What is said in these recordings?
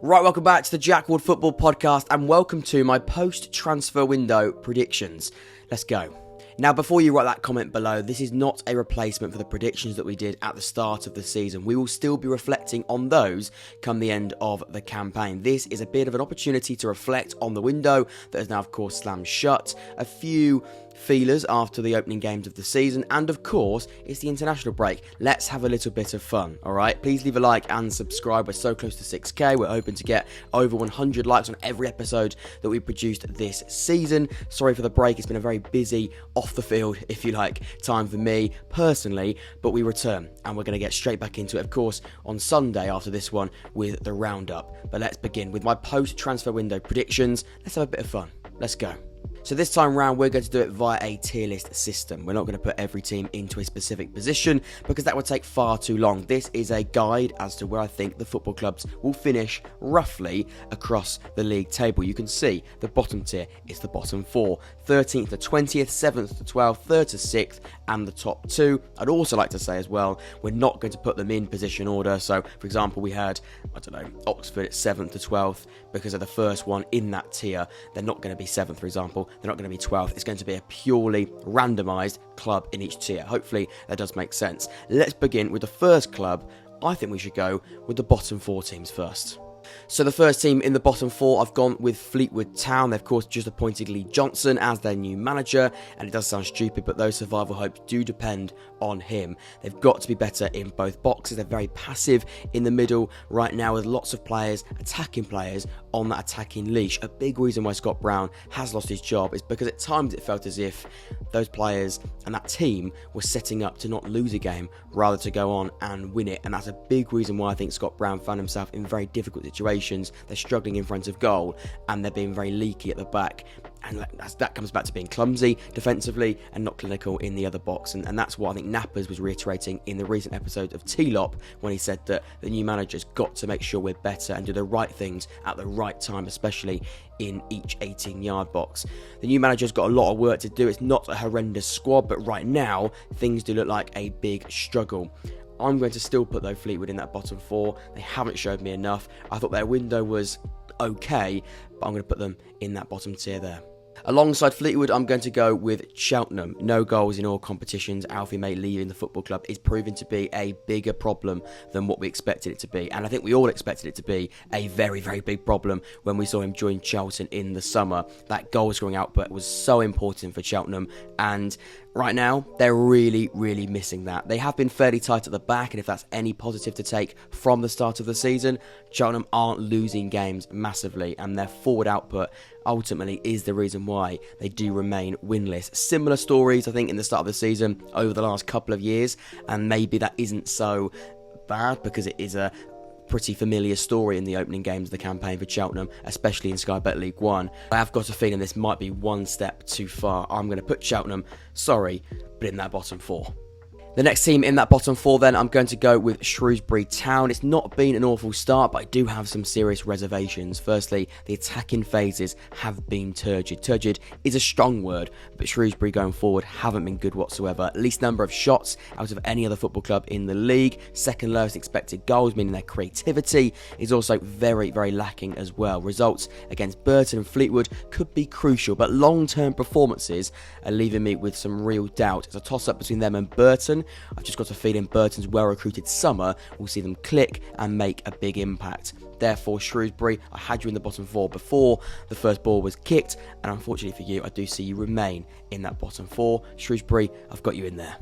Right, welcome back to the Jack Ward Football Podcast and welcome to my post-transfer window predictions. Let's go. Now, before you write that comment below, this is not a replacement for the predictions that we did at the start of the season. We will still be reflecting on those come the end of the campaign. This is a bit of an opportunity to reflect on the window that is now, of course, slammed shut. A few feelers after the opening games of the season, and of course it's the international break. Let's have a little bit of fun. Alright, please leave a like and subscribe. We're so close to 6k. We're hoping to get over 100 likes on every episode that we produced this season. Sorry for the break, it's been a very busy off the field, if you like, time for me personally, but we return and we're going to get straight back into it, of course, on Sunday after this one with the roundup. But let's begin with my post transfer window predictions. Let's have a bit of fun. Let's go. So this time round, we're going to do it via a tier list system. We're not going to put every team into a specific position because that would take far too long. This is a guide as to where I think the football clubs will finish roughly across the league table. You can see the bottom tier is the bottom four, 13th to 20th, 7th to 12th, 3rd to 6th, and the top two. I'd also like to say as well, we're not going to put them in position order. So, for example, we had, Oxford at 7th to 12th because of the first one in that tier. They're not going to be 7th, for example. They're not going to be 12th. It's going to be a purely randomised club in each tier. Hopefully that does make sense. Let's begin with the first club. I think we should go with the bottom four teams first. So the first team in the bottom four, I've gone with Fleetwood Town. They've, of course, just appointed Lee Johnson as their new manager, and it does sound stupid, but those survival hopes do depend on him. They've got to be better in both boxes. They're very passive in the middle right now with lots of players, attacking players, on that attacking leash. A big reason why Scott Brown has lost his job is because at times it felt as if those players and that team were setting up to not lose a game, rather to go on and win it, and that's a big reason why I think Scott Brown found himself in very difficult situations. They're struggling in front of goal and they're being very leaky at the back, and that comes back to being clumsy defensively and not clinical in the other box, and that's what I think Nappers was reiterating in the recent episode of T-Lop when he said that the new manager's got to make sure we're better and do the right things at the right time, especially in each 18-yard box. The new manager's got a lot of work to do. It's not a horrendous squad, but right now things do look like a big struggle. I'm going to still put, though, Fleetwood in that bottom four. They haven't showed me enough. I thought their window was okay, but I'm going to put them in that bottom tier there. Alongside Fleetwood, I'm going to go with Cheltenham. No goals in all competitions. Alfie May leaving the football club is proving to be a bigger problem than what we expected it to be. And I think we all expected it to be a very, very big problem when we saw him join Charlton in the summer. That goal scoring output was so important for Cheltenham, and right now, they're really, really missing that. They have been fairly tight at the back, and if that's any positive to take from the start of the season, Cheltenham aren't losing games massively, and their forward output ultimately is the reason why they do remain winless. Similar stories, I think, in the start of the season over the last couple of years, and maybe that isn't so bad because it is a pretty familiar story in the opening games of the campaign for Cheltenham, especially in Sky Bet League One. I have got a feeling this might be one step too far. I'm going to put Cheltenham, but in that bottom four. The next team in that bottom four, then, I'm going to go with Shrewsbury Town. It's not been an awful start, but I do have some serious reservations. Firstly, the attacking phases have been turgid. Turgid is a strong word, but Shrewsbury going forward haven't been good whatsoever. Least number of shots out of any other football club in the league. Second lowest expected goals, meaning their creativity is also very, very lacking as well. Results against Burton and Fleetwood could be crucial, but long-term performances are leaving me with some real doubt. It's a toss-up between them and Burton. I've just got a feeling Burton's well-recruited summer will see them click and make a big impact. Therefore, Shrewsbury, I had you in the bottom four before the first ball was kicked, and unfortunately for you, I do see you remain in that bottom four. Shrewsbury, I've got you in there.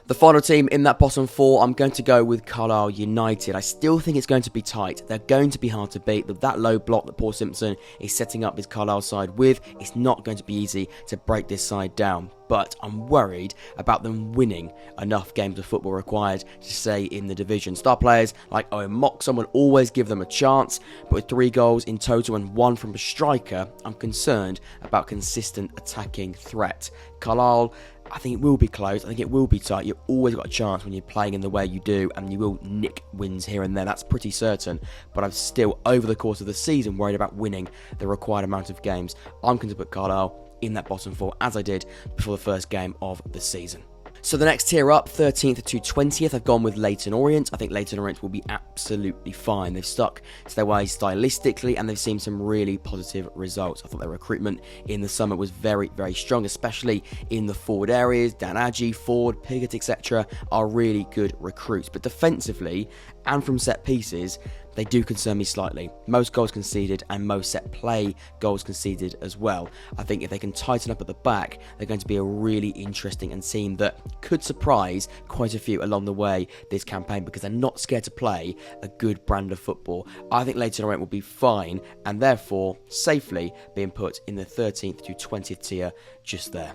The final team in that bottom four, I'm going to go with Carlisle United. I still think it's going to be tight. They're going to be hard to beat. With that low block that Paul Simpson is setting up his Carlisle side with, it's not going to be easy to break this side down. But I'm worried about them winning enough games of football required to stay in the division. Star players like Owen Moxon will always give them a chance, but with 3 goals in total and 1 from a striker, I'm concerned about consistent attacking threat. Carlisle, I think it will be close. I think it will be tight. You've always got a chance when you're playing in the way you do, and you will nick wins here and there. That's pretty certain. But I'm still, over the course of the season, worried about winning the required amount of games. I'm going to put Carlisle in that bottom four, as I did before the first game of the season. So the next tier up, 13th to 20th, I've gone with Leyton Orient. I think Leyton Orient will be absolutely fine. They've stuck to their ways stylistically and they've seen some really positive results. I thought their recruitment in the summer was very, very strong, especially in the forward areas. Dan Adji, Ford, Piggott, etc. are really good recruits. But defensively and from set pieces, they do concern me slightly. Most goals conceded and most set play goals conceded as well. I think if they can tighten up at the back, they're going to be a really interesting and team that could surprise quite a few along the way this campaign because they're not scared to play a good brand of football. I think Leyton Orient will be fine and therefore safely being put in the 13th to 20th tier just there.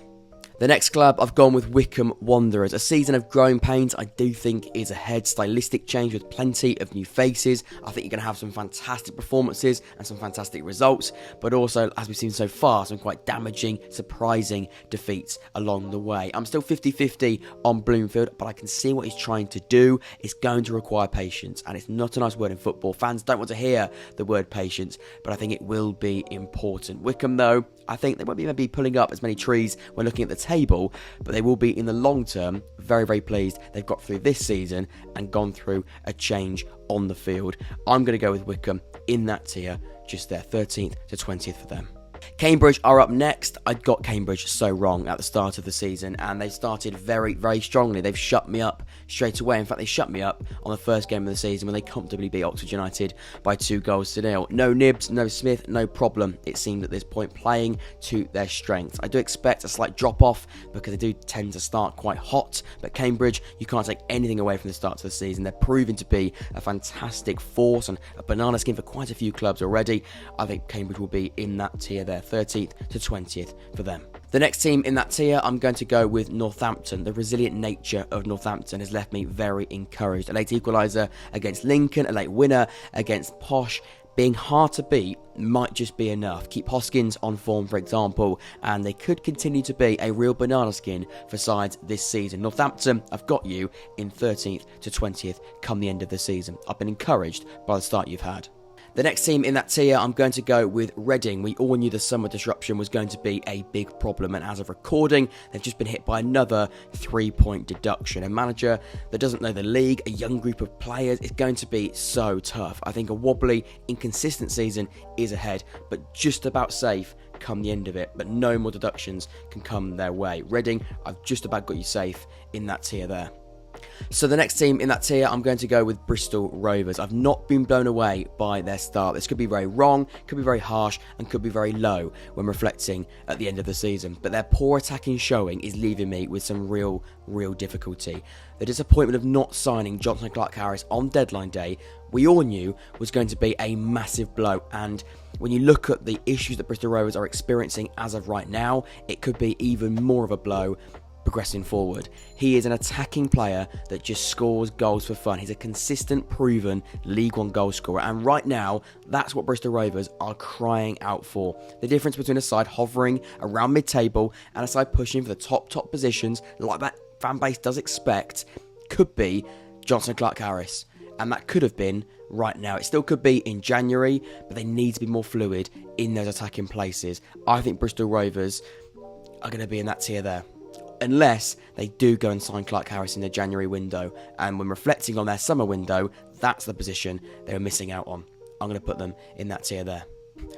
The next club, I've gone with Wycombe Wanderers. A season of growing pains, I do think, is ahead. Stylistic change with plenty of new faces. I think you're going to have some fantastic performances and some fantastic results, but also, as we've seen so far, some quite damaging, surprising defeats along the way. I'm still 50-50 on Bloomfield, but I can see what he's trying to do. It's going to require patience, and it's not a nice word in football. Fans don't want to hear the word patience, but I think it will be important. Wycombe, though, I think they won't be maybe pulling up as many trees when looking at the table, but they will be in the long term very, very pleased they've got through this season and gone through a change on the field. I'm going to go with Wycombe in that tier, just there, 13th to 20th for them. Cambridge are up next. I got Cambridge so wrong at the start of the season and they started very, very strongly. They've shut me up straight away. In fact, they shut me up on the first game of the season when they comfortably beat Oxford United by 2-0. No Nibs, no Smith, no problem, it seemed at this point, playing to their strengths. I do expect a slight drop off because they do tend to start quite hot, but Cambridge, you can't take anything away from the start of the season. They're proving to be a fantastic force and a banana skin for quite a few clubs already. I think Cambridge will be in that tier there, 13th to 20th for them. The next team in that tier, I'm going to go with Northampton. The resilient nature of Northampton has left me very encouraged. A late equaliser against Lincoln, a late winner against Posh. Being hard to beat might just be enough. Keep Hoskins on form, for example, and they could continue to be a real banana skin for sides this season. Northampton, I've got you in 13th to 20th come the end of the season. I've been encouraged by the start you've had. The next team in that tier, I'm going to go with Reading. We all knew the summer disruption was going to be a big problem, and as of recording, they've just been hit by another 3-point deduction. A manager that doesn't know the league, a young group of players, it's going to be so tough. I think a wobbly, inconsistent season is ahead, but just about safe come the end of it, but no more deductions can come their way. Reading, I've just about got you safe in that tier there. So the next team in that tier, I'm going to go with Bristol Rovers. I've not been blown away by their start. This could be very wrong, could be very harsh, and could be very low when reflecting at the end of the season. But their poor attacking showing is leaving me with some real difficulty. The disappointment of not signing Johnson Clark-Harris on deadline day, we all knew was going to be a massive blow. And when you look at the issues that Bristol Rovers are experiencing as of right now, it could be even more of a blow progressing forward. He is an attacking player that just scores goals for fun. He's a consistent, proven League One goal scorer, and right now, that's what Bristol Rovers are crying out for. The difference between a side hovering around mid-table and a side pushing for the top positions, like that fan base does expect, could be Johnson Clark-Harris, and that could have been right now. It still could be in January, but they need to be more fluid in those attacking places. I think Bristol Rovers are going to be in that tier there, unless they do go and sign Clark-Harris in the January window. And when reflecting on their summer window, that's the position they were missing out on. I'm going to put them in that tier there.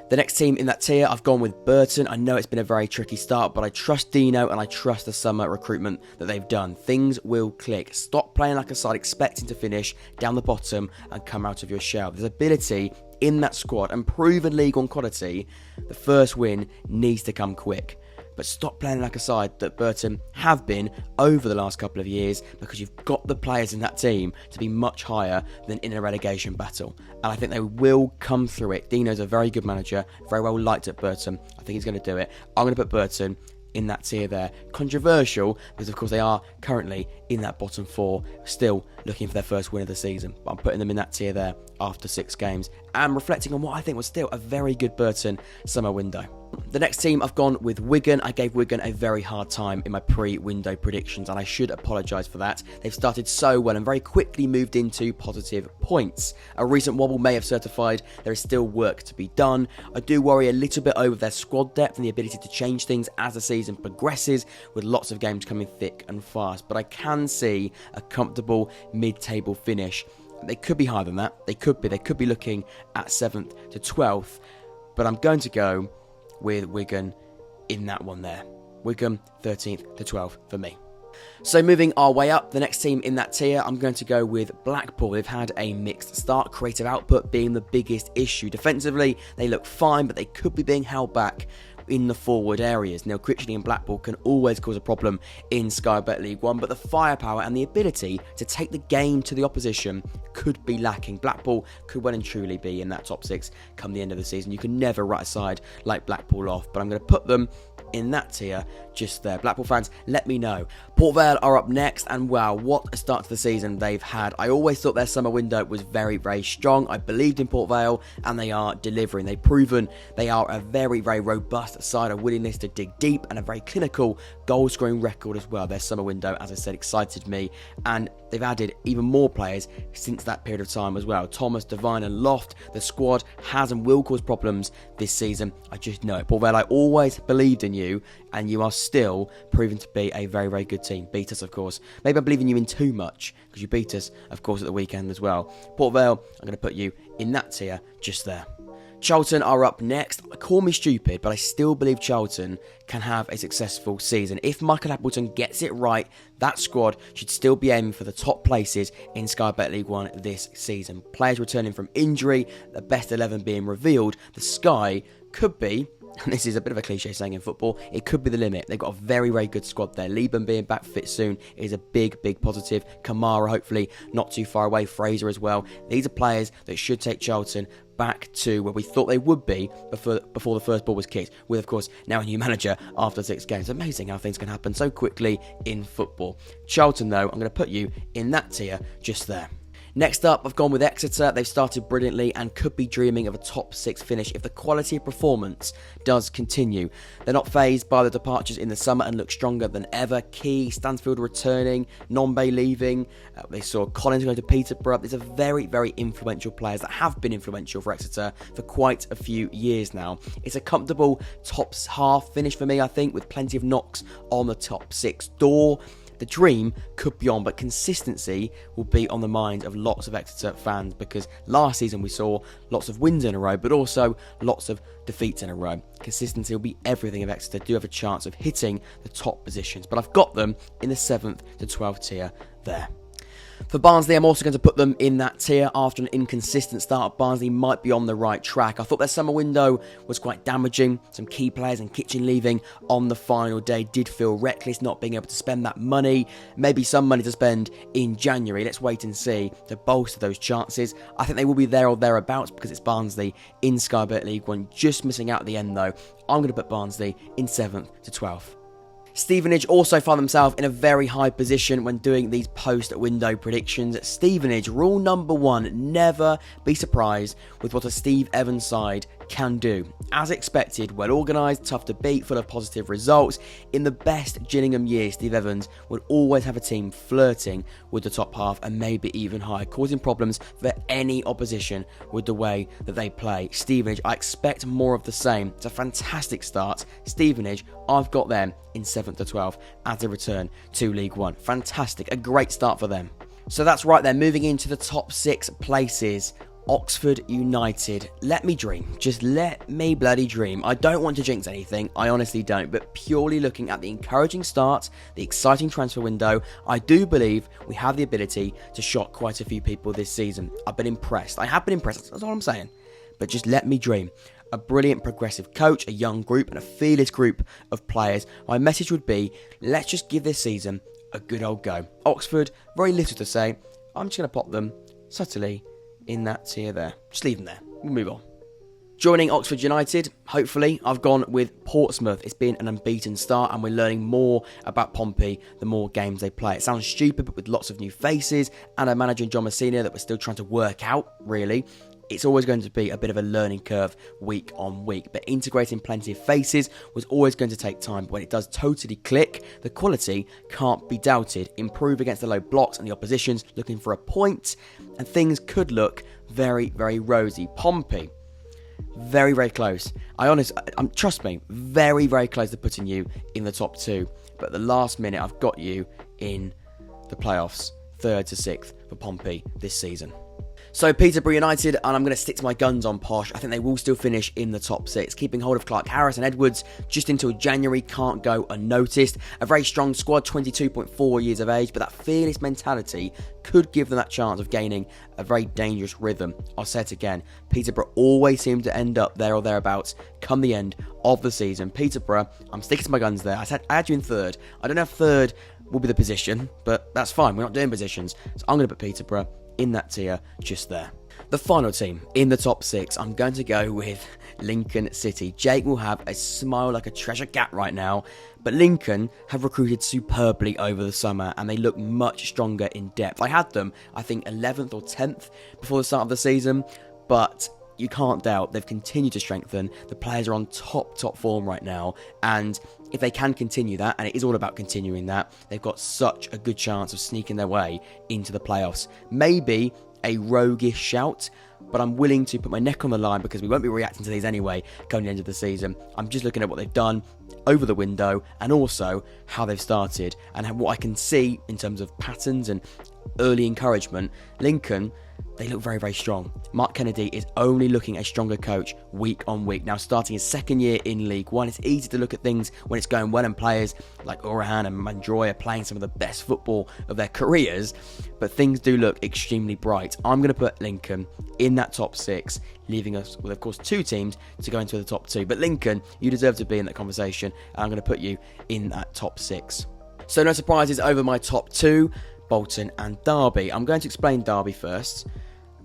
The next team in that tier, I've gone with Burton. I know it's been a very tricky start, but I trust Dino and I trust the summer recruitment that they've done. Things will click. Stop playing like a side expecting to finish down the bottom and come out of your shell. There's ability in that squad and proven League One quality. The first win needs to come quick. But stop playing like a side that Burton have been over the last couple of years, because you've got the players in that team to be much higher than in a relegation battle. And I think they will come through it. Dino's a very good manager, very well liked at Burton. I think he's going to do it. I'm going to put Burton in that tier there. Controversial, because of course they are currently in that bottom four, still looking for their first win of the season. But I'm putting them in that tier there after 6 games and reflecting on what I think was still a very good Burton summer window. The next team I've gone with Wigan. I gave Wigan a very hard time in my pre-window predictions and I should apologise for that. They've started so well and very quickly moved into positive points. A recent wobble may have certified there is still work to be done. I do worry a little bit over their squad depth and the ability to change things as the season progresses, with lots of games coming thick and fast, but I can see a comfortable mid-table finish. They could be higher than that. They could be looking at 7th to 12th, but I'm going to go with Wigan in that one there. Wigan 13th to 12th for me. So moving our way up, the next team in that tier, I'm going to go with Blackpool. They've had a mixed start, creative output being the biggest issue. Defensively, they look fine, but they could be being held back in the forward areas. Neil Critchley and Blackpool can always cause a problem in Sky Bet League One, but the firepower and the ability to take the game to the opposition could be lacking. Blackpool could well and truly be in that top 6 come the end of the season. You can never write a side like Blackpool off, but I'm going to put them in that tier just there. Blackpool fans, let me know. Port Vale are up next, and wow, what a start to the season they've had. I always thought their summer window was very, very strong. I believed in Port Vale, and they are delivering. They've proven they are a very, very robust side, a willingness to dig deep, and a very clinical goal-scoring record as well. Their summer window, as I said, excited me, and they've added even more players since that period of time as well. Thomas, Devine and Loft. The squad has and will cause problems this season. I just know it. Port Vale, I always believed in you, and you are still proven to be a very, very good team. Beat us, of course. Maybe I'm believing you in too much, because you beat us, of course, at the weekend as well. Port Vale, I'm going to put you in that tier just there. Charlton are up next. Call me stupid, but I still believe Charlton can have a successful season. If Michael Appleton gets it right, that squad should still be aiming for the top places in Sky Bet League One this season. Players returning from injury, the best 11 being revealed, the sky could be, and this is a bit of a cliche saying in football, it could be the limit. They've got a very, very good squad there. Lieben being back fit soon is a big, big positive. Kamara, hopefully, not too far away. Fraser as well. These are players that should take Charlton back to where we thought they would be before the first ball was kicked, with, of course, now a new manager after 6 games. Amazing how things can happen so quickly in football. Charlton, though, I'm going to put you in that tier just there. Next up, I've gone with Exeter. They've started brilliantly and could be dreaming of a top 6 finish if the quality of performance does continue. They're not fazed by the departures in the summer and look stronger than ever. Key, Stansfield returning, Nombe leaving. They saw Collins go to Peterborough. These are very, very influential players that have been influential for Exeter for quite a few years now. It's a comfortable top half finish for me, I think, with plenty of knocks on the top 6 door. The dream could be on, but consistency will be on the mind of lots of Exeter fans, because last season we saw lots of wins in a row, but also lots of defeats in a row. Consistency will be everything if Exeter do have a chance of hitting the top positions, but I've got them in the 7th to 12th tier there. For Barnsley, I'm also going to put them in that tier. After an inconsistent start, Barnsley might be on the right track. I thought their summer window was quite damaging. Some key players and Kitchen leaving on the final day did feel reckless, not being able to spend that money. Maybe some money to spend in January. Let's wait and see to bolster those chances. I think they will be there or thereabouts because it's Barnsley in Sky Bet League One. Just missing out at the end, though. I'm going to put Barnsley in 7th to 12th. Stevenage also find themselves in a very high position when doing these post-window predictions. Stevenage, rule number 1, never be surprised with what a Steve Evans side can do. As expected, well organised, tough to beat, full of positive results. In the best Gillingham years, Steve Evans would always have a team flirting with the top half and maybe even higher, causing problems for any opposition with the way that they play. Stevenage, I expect more of the same. It's a fantastic start. Stevenage, I've got them in 7th to 12th as they return to League One. Fantastic, a great start for them. So that's right, they're moving into the top 6 places. Oxford United. Let me dream. Just let me bloody dream. I don't want to jinx anything. I honestly don't. But purely looking at the encouraging start, the exciting transfer window, I do believe we have the ability to shock quite a few people this season. I've been impressed. I have been impressed. That's all I'm saying. But just let me dream. A brilliant progressive coach, a young group, and a fearless group of players. My message would be, let's just give this season a good old go. Oxford, very little to say. I'm just going to pop them subtly in that tier there. Just leave them there. We'll move on. Joining Oxford United, hopefully, I've gone with Portsmouth. It's been an unbeaten start and we're learning more about Pompey the more games they play. It sounds stupid, but with lots of new faces and a manager in John Messina that we're still trying to work out, really. it's always going to be a bit of a learning curve week on week. But integrating plenty of faces was always going to take time. But when it does totally click, the quality can't be doubted. Improve against the low blocks and the oppositions looking for a point, and things could look very, very rosy. Pompey, very, very close. Trust me, very, very close to putting you in the top 2. But at the last minute, I've got you in the playoffs, 3rd to 6th for Pompey this season. So Peterborough United, and I'm going to stick to my guns on Posh. I think they will still finish in the top 6. Keeping hold of Clark Harris and Edwards just until January can't go unnoticed. A very strong squad, 22.4 years of age, but that fearless mentality could give them that chance of gaining a very dangerous rhythm. I'll say it again, Peterborough always seem to end up there or thereabouts come the end of the season. Peterborough, I'm sticking to my guns there. I had you in 3rd. I don't know if 3rd will be the position, but that's fine. We're not doing positions. So I'm going to put Peterborough in that tier just there. The final team in the top 6, I'm going to go with Lincoln City. Jake will have a smile like a treasure cat right now, but Lincoln have recruited superbly over the summer and they look much stronger in depth. I had them, I think, 11th or 10th before the start of the season, but you can't doubt they've continued to strengthen. The players are on top form right now, and if they can continue that, and it is all about continuing that, they've got such a good chance of sneaking their way into the playoffs. Maybe a roguish shout, but I'm willing to put my neck on the line because we won't be reacting to these anyway coming the end of the season. I'm just looking at what they've done over the window and also how they've started and what I can see in terms of patterns and early encouragement. Lincoln, they look very, very strong. Mark Kennedy is only looking a stronger coach week on week. Now, starting his 2nd year in League One, it's easy to look at things when it's going well and players like Orahan and Mandroy are playing some of the best football of their careers, but things do look extremely bright. I'm going to put Lincoln in that top 6, leaving us with, of course, 2 teams to go into the top 2. But Lincoln, you deserve to be in that conversation, and I'm going to put you in that top 6. So no surprises over my top 2, Bolton and Derby. I'm going to explain Derby first.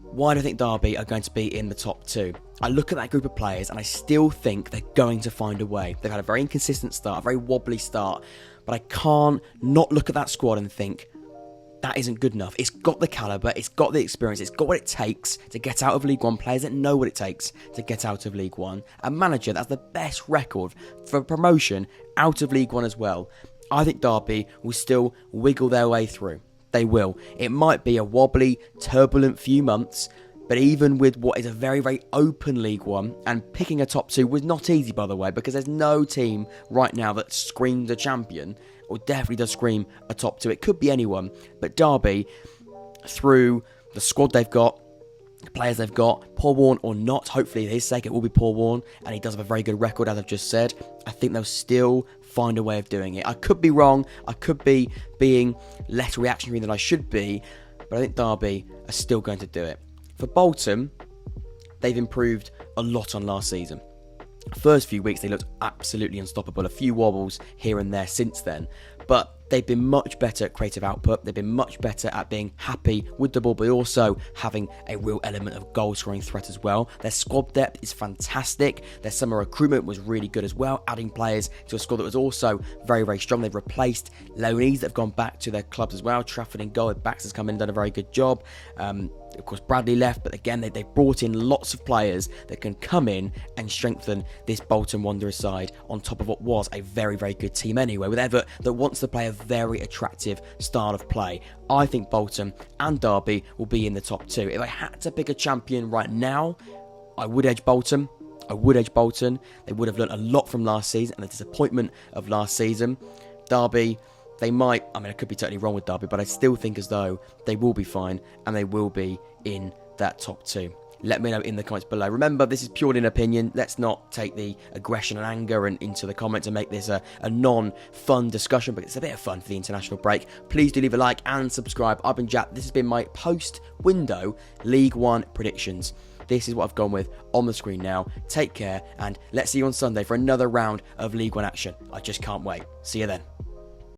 Why do I think Derby are going to be in the top 2? I look at that group of players and I still think they're going to find a way. They've had a very inconsistent start, a very wobbly start, but I can't not look at that squad and think that isn't good enough. It's got the calibre, it's got the experience, it's got what it takes to get out of League One, players that know what it takes to get out of League One. A manager that's the best record for promotion out of League One as well. I think Derby will still wiggle their way through. They will. It might be a wobbly, turbulent few months, but even with what is a very, very open League One, and picking a top 2 was not easy, by the way, because there's no team right now that screams a champion, or definitely does scream a top 2. It could be anyone, but Derby, through the squad they've got, the players they've got, Paul Warne or not, hopefully for his sake it will be Paul Warne, and he does have a very good record, as I've just said. I think they'll still find a way of doing it. I could be wrong, I could be being less reactionary than I should be, but I think Derby are still going to do it. For Bolton, they've improved a lot on last season. First few weeks they looked absolutely unstoppable, a few wobbles here and there since then, but they've been much better at creative output, they've been much better at being happy with the ball, but also having a real element of goal scoring threat as well. Their squad depth is fantastic, their summer recruitment was really good as well, adding players to a squad that was also very, very strong. They've replaced loanees that have gone back to their clubs as well. Trafford in goal, Baxter's come in and done a very good job. Of course, Bradley left, but again, they've brought in lots of players that can come in and strengthen this Bolton Wanderers side on top of what was a very, very good team anyway, with Everett that wants to play a very attractive style of play. I think Bolton and Derby will be in the top 2. If I had to pick a champion right now, I would edge Bolton. They would have learned a lot from last season and the disappointment of last season. Derby, they might, I could be totally wrong with Derby, but I still think as though they will be fine and they will be in that top 2. Let me know in the comments below. Remember, this is purely an opinion. Let's not take the aggression and anger into the comments and make this a non-fun discussion, but it's a bit of fun for the international break. Please do leave a like and subscribe. I've been Jack. This has been my post-window League One predictions. This is what I've gone with on the screen now. Take care, and let's see you on Sunday for another round of League One action. I just can't wait. See you then.